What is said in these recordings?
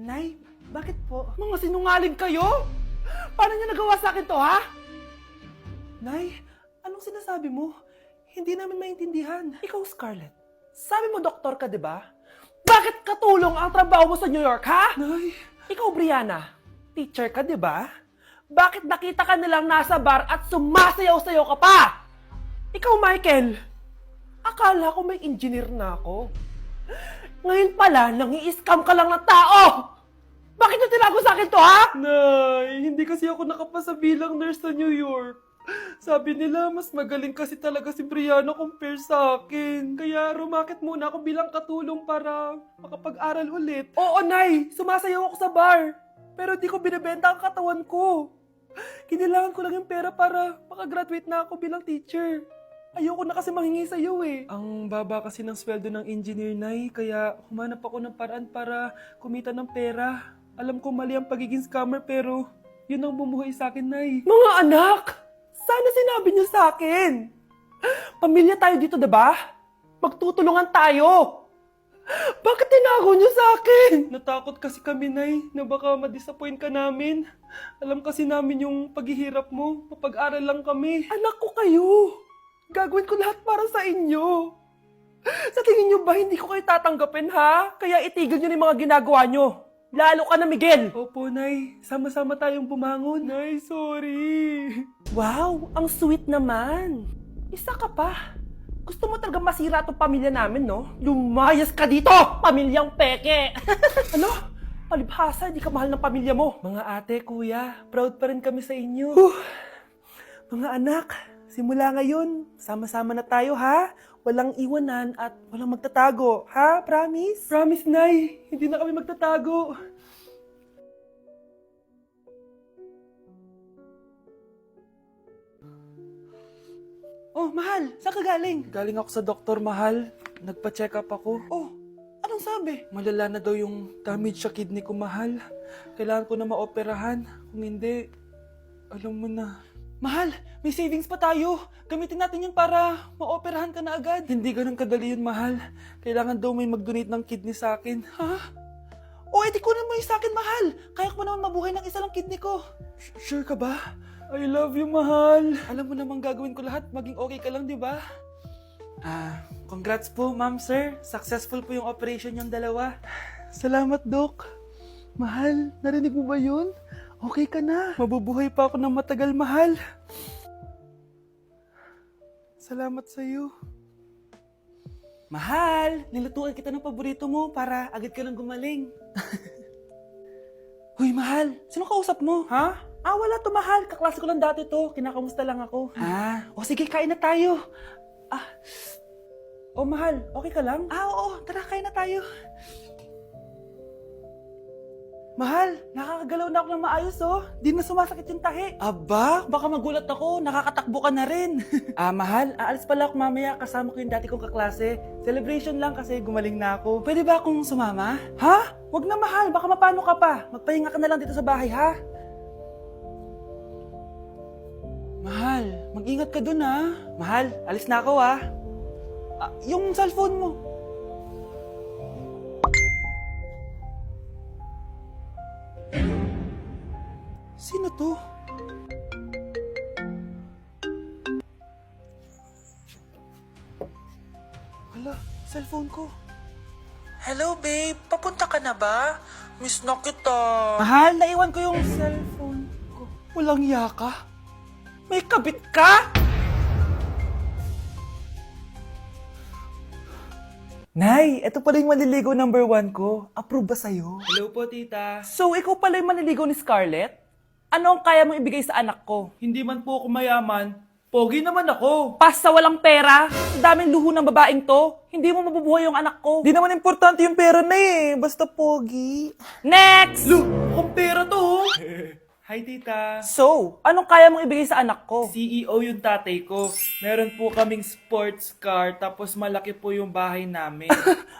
Nay, bakit po? Mga sinungaling kayo? Paano niyo nagawa sa akin to, ha? Nay, anong sinasabi mo? Hindi namin maintindihan. Ikaw, Scarlett, sabi mo doktor ka, di ba? Bakit katulong ang trabaho mo sa New York, ha? Nay. Ikaw, Brianna, teacher ka, di ba? Bakit nakita ka nilang nasa bar at sumasayaw-sayaw ka pa? Ikaw, Michael, akala ko may engineer na ako. Ngayon pala, nangi-scam ka lang ng tao! Bakit niyo tinago sa akin to, ha? Nay, hindi kasi ako nakapasa bilang nurse sa New York. Sabi nila, mas magaling kasi talaga si Brianna compare sa akin. Kaya rumakit muna ako bilang katulong para makapag-aral ulit. Oo, Nay! Sumasayaw ako sa bar. Pero di ko binibenta ang katawan ko. Kinilangan ko lang yung pera para makagraduate na ako bilang teacher. Ayoko na kasi manghingi sa'yo eh. Ang baba kasi ng sweldo ng engineer, Nay, kaya humanap ako ng paraan para kumita ng pera. Alam ko mali ang pagiging scammer pero yun ang bumuhay sa akin, Nay. Mga anak! Sana sinabi niyo sa akin. Pamilya tayo dito, diba? Magtutulungan tayo. Bakit tinago niyo sa akin? Natakot kasi kami, Nay, na baka ma-disappoint ka namin. Alam kasi namin yung paghihirap mo. Mapag-aral lang kami. Anak ko kayo. Gagawin ko lahat para sa inyo. Sa tingin niyo ba hindi ko kayo tatanggapin, ha? Kaya itigil niyo yung mga ginagawa niyo. Lalo ka na, Miguel! Opo, Nay. Sama-sama tayong bumangon. Nay, sorry. Wow, ang sweet naman. Isa ka pa. Gusto mo talaga masira itong pamilya namin, no? Lumayas ka dito, pamilyang peke! Ano? Palibhasa, di ka mahal ng pamilya mo. Mga ate, kuya, proud pa rin kami sa inyo. Mga anak, simula ngayon, sama-sama na tayo, ha? Walang iwanan at walang magtatago, ha? Promise? Promise, Nay. Hindi na kami magtatago. Oh, mahal. Saan ka galing? Galing ako sa doktor, mahal. Nagpa-check up ako. Oh, anong sabi? Malala na daw yung damage sa kidney ko, mahal. Kailangan ko na maoperahan. Kung hindi, alam mo na. Mahal, may savings pa tayo. Gamitin natin yan para maoperahan ka na agad. Hindi ganun kadali yun, mahal. Kailangan daw may mag-donate ng kidney sa akin. Ha? O, edi kunin mo yung sa akin, mahal. Kaya ko pa naman mabuhay ng isa lang kidney ko. Sure ka ba? I love you, mahal. Alam mo namang gagawin ko lahat. Maging okay ka lang, di ba? Congrats po, ma'am, sir. Successful po yung operation yung dalawa. Salamat, Doc. Mahal, narinig mo ba yun? Okay ka na. Mabubuhay pa ako ng matagal, mahal. Salamat sa'yo. Mahal, nilutuan kita ng paborito mo para agad ka nang gumaling. Huy, mahal, sino kausap mo? Ha? Wala to, mahal. Kaklase ko lang dati to. Kinakamusta lang ako. O sige, kain na tayo. Mahal, okay ka lang? Oo, tara, kain na tayo. Mahal, nakakagalaw na ako ng maayos, oh. Di na sumasakit yung tahi. Aba, baka magulat ako. Nakakatakbo ka na rin. Mahal, aalis pala ako mamaya. Kasama ko yung dati kong kaklase. Celebration lang kasi gumaling na ako. Pwede ba akong sumama? Ha? Wag na, mahal. Baka mapano ka pa. Magpahinga ka na lang dito sa bahay, ha? Mahal, mag-ingat ka dun, ha? Mahal, alis na ako, ha? Yung cellphone mo. Sino to? Hala, cellphone ko. Hello, babe. Papunta ka na ba? Miss na kita. Mahal, naiwan ko yung cellphone ko. Walang yaka. May kabit ka? Nay, ito pala yung manliligaw number 1 ko. Approve ba sa'yo? Hello po, tita. So, ikaw pala yung manliligaw ni Scarlett? Ano ang kaya mong ibigay sa anak ko? Hindi man po ako mayaman. Pogi naman ako. Pasta walang pera. Daming luho ng babaeng to. Hindi mo mabubuhay yung anak ko. Di naman importante yung pera na eh. Basta pogi. Next! Mukhang pera to. Hi, tita. So, anong kaya mong ibigay sa anak ko? CEO yung tatay ko. Meron po kaming sports car, tapos malaki po yung bahay namin.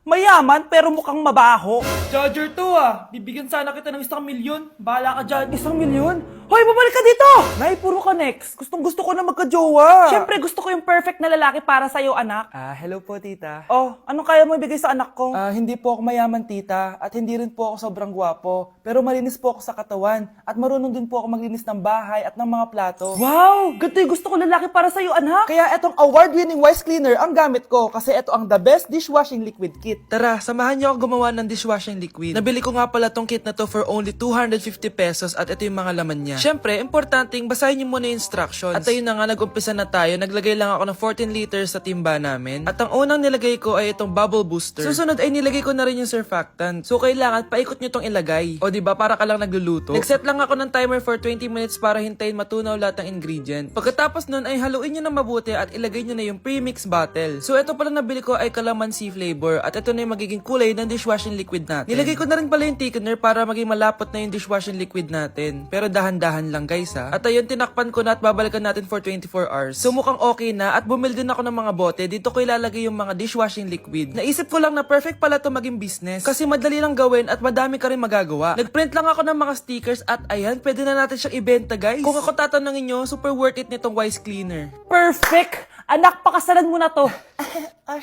Mayaman, pero mukhang mabaho. Charger to ah. Bibigyan sana kita ng 1 milyon. Bahala ka dyan. 1 milyon? Hoy, babalik ka dito! Nay, puro ka next. Gustong-gusto ko na magka-jowa. Siyempre, gusto ko yung perfect na lalaki para sa'yo, anak. Hello po, tita. Oh, anong kaya mo ibigay sa anak ko? Hindi po ako mayaman, tita. At hindi rin po ako sobrang gwapo. Pero malinis po ako sa katawan. At marunong din po ako maglinis ng bahay at ng mga plato. Wow! Ganito yung gusto ko lalaki para sa'yo, anak. Kaya etong award-winning Wise Cleaner ang gamit ko. Kasi ito ang the best dishwashing liquid kit. Tara, samahan niyo ako gumawa ng dishwashing liquid. Nabili ko nga pala tong kit na to for only 250 pesos at ito yung mga laman niya. Siyempre, importanteng basahin niyo muna yung instructions. At ayun na nga, nag-umpisa na tayo. Naglagay lang ako ng 14 liters sa timba namin. At ang unang nilagay ko ay itong bubble booster. Susunod ay nilagay ko na rin yung surfactant. So kailangan paikot niyo tong ilagay. O diba, para ka lang nagluluto. Nag-set lang ako ng timer for 20 minutes para hintayin matunaw lahat ng ingredient. Pagkatapos nun ay haluin niyo na mabuti at ilagay niyo na yung premix bottle. So ito pala nabili ko ay calamansi flavor at ito na yung magiging kulay ng dishwashing liquid natin. Nilagay ko na rin pala yung thickener para maging malapot na yung dishwashing liquid natin. Pero dahan-dahan lang guys ha. At ayun, tinakpan ko na at babalikan natin for 24 hours. So mukhang okay na at bumili din ako ng mga bote. Dito ko ilalagay yung mga dishwashing liquid. Naisip ko lang na perfect pala to maging business. Kasi madali lang gawin at madami ka rin magagawa. Nagprint lang ako ng mga stickers at ayan, pwede na natin siyang ibenta guys. Kung ako tatanungin nyo, super worth it nitong Wise Cleaner. Perfect! Anak, pakasalan mo na to.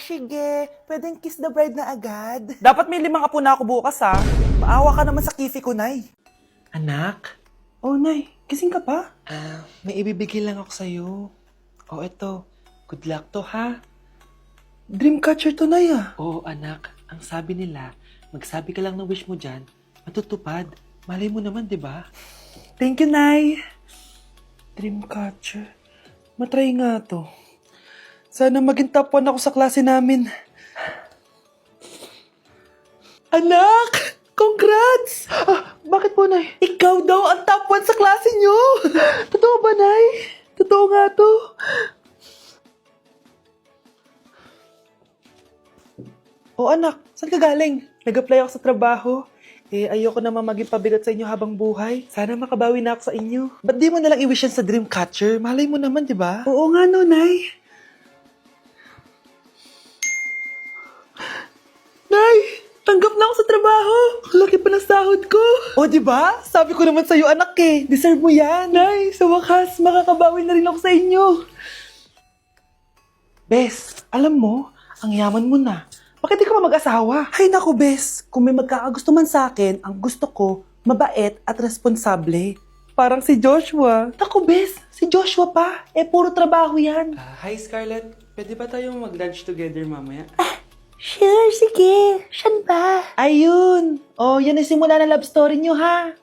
Sige. Pwedeng kiss the bride na agad. Dapat may 5 apo na ako bukas ha. Maawa ka naman sa kifi ko, Nay. Anak? Oh, Nay. Gising ka pa? May ibibigay lang ako sa'yo. Oh, eto. Good luck to, ha? Dreamcatcher to, Nay, ah. Oo, anak. Ang sabi nila, magsabi ka lang ng wish mo dyan, matutupad. Malay mo naman, di ba? Thank you, Nay. Dreamcatcher. Matry nga to. Sana maging top 1 ako sa klase namin. Anak! Congrats! Bakit po, Nay? Ikaw daw ang top 1 sa klase nyo! Totoo ba, Nay? Totoo nga to. O anak, saan ka galing? Nag-apply ako sa trabaho. Ayoko naman maging pabigat sa inyo habang buhay. Sana makabawi na ako sa inyo. Ba't di mo nalang i-wish yan sa Dreamcatcher? Malay mo naman, di ba? Oo nga no, Nay. Nay! Tanggap na ako sa trabaho! Ang laki pa ng sahod ko! O, di ba? Sabi ko naman sa'yo, anak eh. Deserve mo yan. Nay, sa wakas, makakabawi na rin ako sa inyo. Bes, alam mo, ang yaman mo na. Bakit di ka pa mag-asawa? Ay naku, Bes. Kung may magkakagusto man sa akin, ang gusto ko, mabait at responsable. Parang si Joshua. Naku, Bes. Si Joshua pa. Puro trabaho yan. Hi, Scarlett. Pwede ba tayong mag-lunch together mamaya? Sure, sige. Saan ba? Ayun. Oh, yan ang simula ng love story nyo, ha?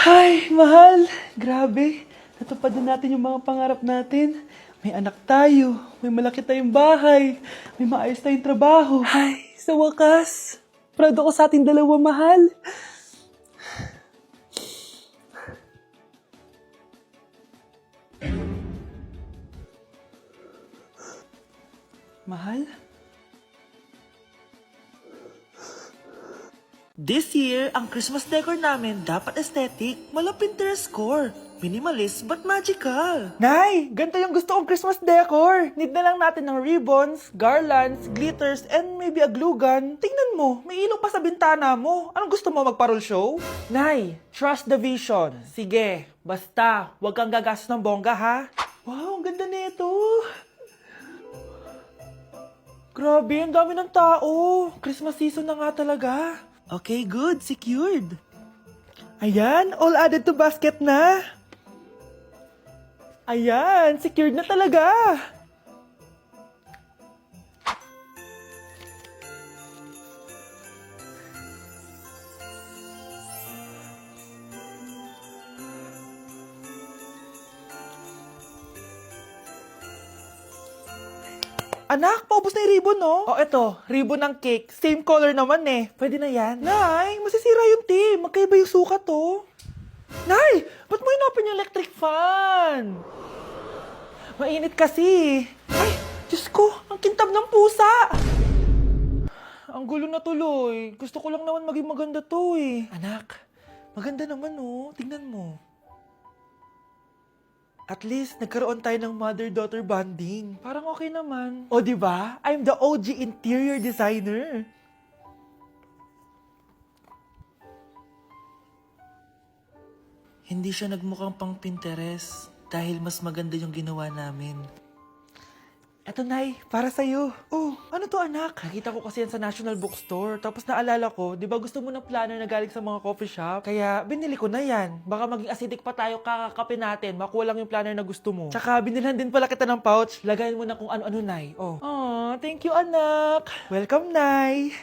Ay, mahal. Grabe. Natupad na natin yung mga pangarap natin. May anak tayo. May malaki tayong bahay. May maayos tayong trabaho. Ay, sa wakas. Proud ako sa ating dalawa, mahal. Mahal? This year, ang Christmas decor namin dapat aesthetic, mala Pinterest score. Minimalist but magical. Nay, ganito yung gusto kong Christmas decor. Need na lang natin ng ribbons, garlands, glitters, and maybe a glue gun. Tingnan mo, may ilaw pa sa bintana mo. Anong gusto mo, magparol show? Nay, trust the vision. Sige, basta, huwag kang gagastos ng bongga ha. Wow, ang ganda nito. Grabe, ang dami ng tao. Christmas season na nga talaga. Okay, good. Secured. Ayan, all added to basket na. Ayan, secured na talaga. Anak, paubos na yung ribbon, no? Oh, eto, ribbon ng cake. Same color naman eh. Pwede na yan. Nay, masisira yung team. Magkaiba yung sukat, oh. Nay, ba't mo inopin yung electric fan? Mainit kasi. Ay, Diyos ko, ang kintab ng pusa. Ang gulo na tuloy. Gusto ko lang naman maging maganda to eh. Anak, maganda naman, oh. Tingnan mo. At least, nagkaroon tayo ng mother-daughter bonding. Parang okay naman. O, di ba? I'm the OG interior designer. Hindi siya nagmukhang pang Pinterest dahil mas maganda yung ginawa namin. Eto, Nay, para sa'yo. Oh, ano to, anak? Nakita ko kasi yan sa National Bookstore. Tapos naalala ko, di ba gusto mo ng planner na galing sa mga coffee shop? Kaya binili ko na yan. Baka maging acidic pa tayo kakakapin natin. Makuha lang yung planner na gusto mo. Tsaka binilhan din pala kita ng pouch. Lagayan mo na kung ano-ano, Nay. Oh, thank you, anak. Welcome, Nay.